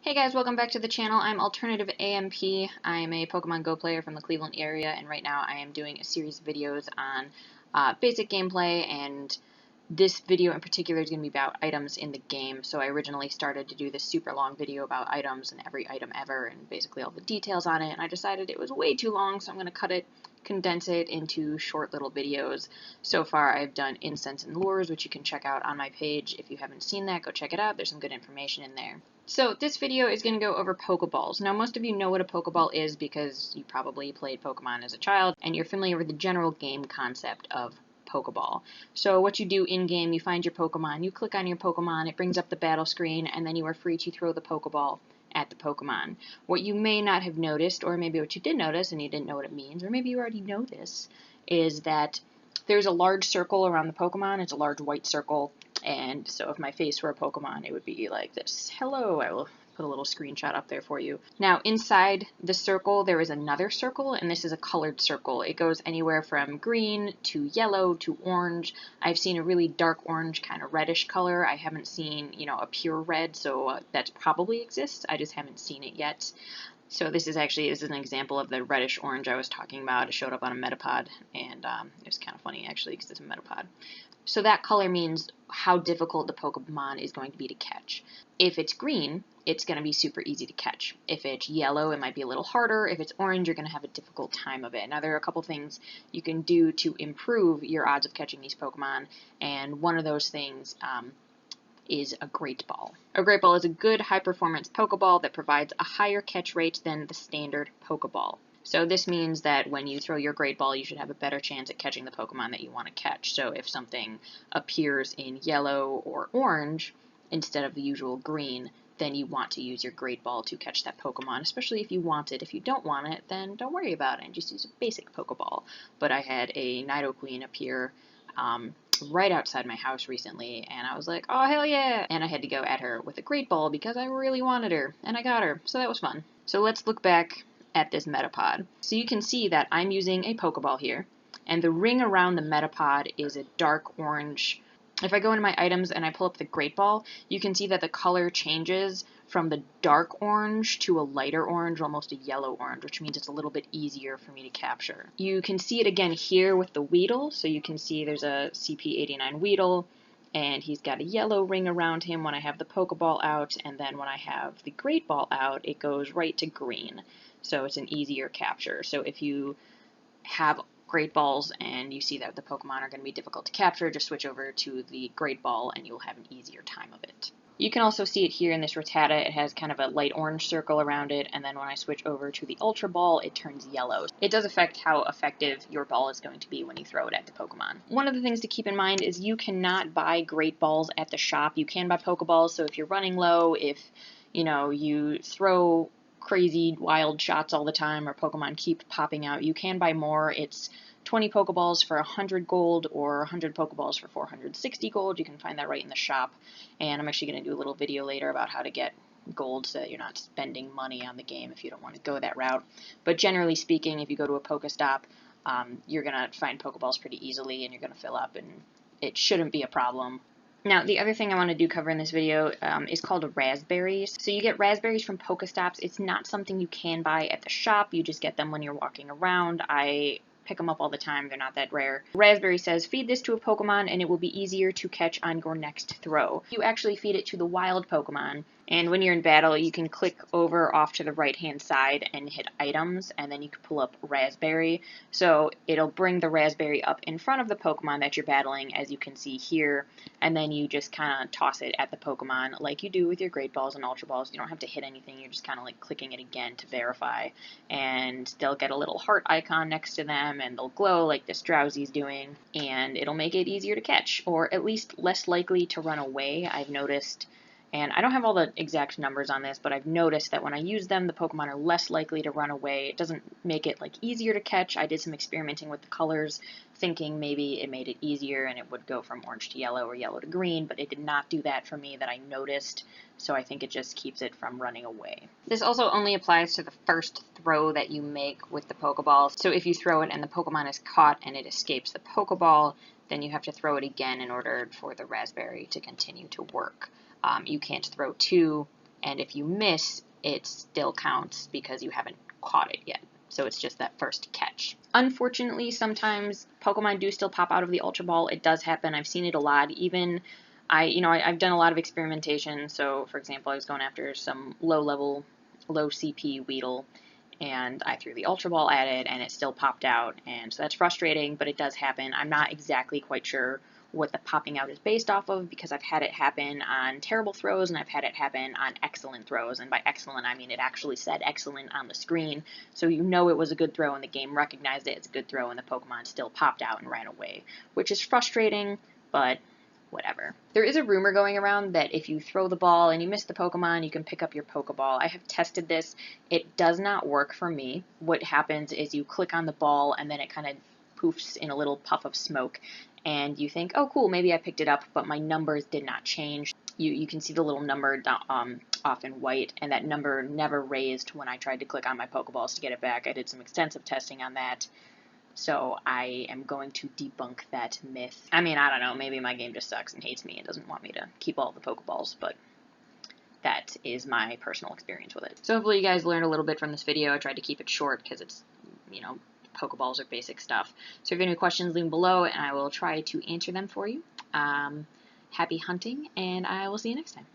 Hey guys, welcome back to the channel. I'm Alternative AMP. I'm a Pokemon Go player from the Cleveland area, and right now I am doing a series of videos on basic gameplay, and this video in particular is going to be about items in the game. So I originally started to do this super long video about items and every item ever and basically all the details on it, and I decided it was way too long, so I'm going to cut it, condense it into short little videos. So far I've done incense and lures, which you can check out on my page. If you haven't seen that, go check it out. There's some good information in there. So this video is going to go over Pokeballs. Now most of you know what a Pokeball is because you probably played Pokemon as a child and you're familiar with the general game concept of Pokeball. So what you do in-game, you find your Pokemon, you click on your Pokemon, it brings up the battle screen, and then you are free to throw the Pokeball at the Pokemon. What you may not have noticed, or maybe what you did notice and you didn't know what it means, or maybe you already know this, is that there's a large circle around the Pokemon. It's a large white circle, and so if my face were a Pokemon, it would be like this. Hello, I will put a little screenshot up there for you. Now, inside the circle, there is another circle, and this is a colored circle. It goes anywhere from green to yellow to orange. I've seen a really dark orange, kind of reddish color. I haven't seen, a pure red, so that probably exists. I just haven't seen it yet. So this is an example of the reddish orange I was talking about. It showed up on a Metapod, and it was kind of funny actually because it's a Metapod. So that color means how difficult the Pokemon is going to be to catch. If it's green, it's going to be super easy to catch. If it's yellow, it might be a little harder. If it's orange, you're going to have a difficult time of it. Now, there are a couple things you can do to improve your odds of catching these Pokemon, and one of those things is a Great Ball. A Great Ball is a good high-performance Pokeball that provides a higher catch rate than the standard Pokeball. So this means that when you throw your Great Ball, you should have a better chance at catching the Pokemon that you want to catch. So if something appears in yellow or orange instead of the usual green, then you want to use your Great Ball to catch that Pokemon, especially if you want it. If you don't want it, then don't worry about it and just use a basic Pokeball. But I had a Nidoqueen appear right outside my house recently, and I was like, oh, hell yeah! And I had to go at her with a Great Ball because I really wanted her, and I got her, so that was fun. So let's look back at this Metapod. So you can see that I'm using a Pokeball here, and the ring around the Metapod is a dark orange. If I go into my items and I pull up the Great Ball, you can see that the color changes from the dark orange to a lighter orange, almost a yellow orange, which means it's a little bit easier for me to capture. You can see it again here with the Weedle, so you can see there's a CP89 Weedle, and he's got a yellow ring around him when I have the Pokeball out, and then when I have the Great Ball out, it goes right to green. So it's an easier capture. So if you have Great Balls and you see that the Pokemon are going to be difficult to capture, just switch over to the Great Ball and you'll have an easier time of it. You can also see it here in this Rattata. It has kind of a light orange circle around it, and then when I switch over to the Ultra Ball, it turns yellow. It does affect how effective your ball is going to be when you throw it at the Pokemon. One of the things to keep in mind is you cannot buy Great Balls at the shop. You can buy Pokeballs, so if you're running low, if you throw crazy wild shots all the time or Pokemon keep popping out, you can buy more. It's 20 Pokeballs for 100 gold or 100 Pokeballs for 460 gold. You can find that right in the shop, and I'm actually going to do a little video later about how to get gold so that you're not spending money on the game if you don't want to go that route. But generally speaking, if you go to a Pokestop, you're going to find Pokeballs pretty easily and you're going to fill up, and it shouldn't be a problem. Now, the other thing I want to cover in this video is called a raspberries. So you get raspberries from Pokestops. It's not something you can buy at the shop. You just get them when you're walking around. I pick them up all the time. They're not that rare. Raspberry says, feed this to a Pokemon and it will be easier to catch on your next throw. You actually feed it to the wild Pokemon, and when you're in battle, you can click over off to the right-hand side and hit items, and then you can pull up Raspberry. So it'll bring the Raspberry up in front of the Pokemon that you're battling, as you can see here, and then you just kind of toss it at the Pokemon like you do with your Great Balls and Ultra Balls. You don't have to hit anything. You're just kind of like clicking it again to verify, and they'll get a little heart icon next to them, and they'll glow like this Drowsy's doing, and it'll make it easier to catch, or at least less likely to run away. I've noticed, and I don't have all the exact numbers on this, but I've noticed that when I use them, the Pokemon are less likely to run away. It doesn't make it easier to catch. I did some experimenting with the colors, thinking maybe it made it easier and it would go from orange to yellow or yellow to green, but it did not do that for me that I noticed, so I think it just keeps it from running away. This also only applies to the first throw that you make with the Pokeball. So if you throw it and the Pokemon is caught and it escapes the Pokeball, then you have to throw it again in order for the Raspberry to continue to work. You can't throw two and if you miss, it still counts because you haven't caught it yet. So it's just that first catch. Unfortunately, sometimes Pokemon do still pop out of the Ultra Ball. It does happen. I've seen it a lot. Even I've done a lot of experimentation. So, for example, I was going after some low CP Weedle, and I threw the Ultra Ball at it, and it still popped out. And so that's frustrating, but it does happen. I'm not exactly quite sure what the popping out is based off of, because I've had it happen on terrible throws and I've had it happen on excellent throws, and by excellent I mean it actually said excellent on the screen, so you know it was a good throw and the game recognized it as a good throw and the Pokemon still popped out and ran away, which is frustrating, but whatever. There is a rumor going around that if you throw the ball and you miss the Pokemon, you can pick up your Pokeball. I have tested this. It does not work for me. What happens is you click on the ball and then it kind of poofs in a little puff of smoke, and you think, oh cool, maybe I picked it up, but my numbers did not change. You can see the little number off in white, and that number never raised when I tried to click on my Pokeballs to get it back. I did some extensive testing on that, so I am going to debunk that myth. I mean, I don't know, maybe my game just sucks and hates me and doesn't want me to keep all the Pokeballs, but that is my personal experience with it. So hopefully you guys learned a little bit from this video. I tried to keep it short because it's, Pokeballs are basic stuff. So if you have any questions, leave them below and I will try to answer them for you. Happy hunting, and I will see you next time.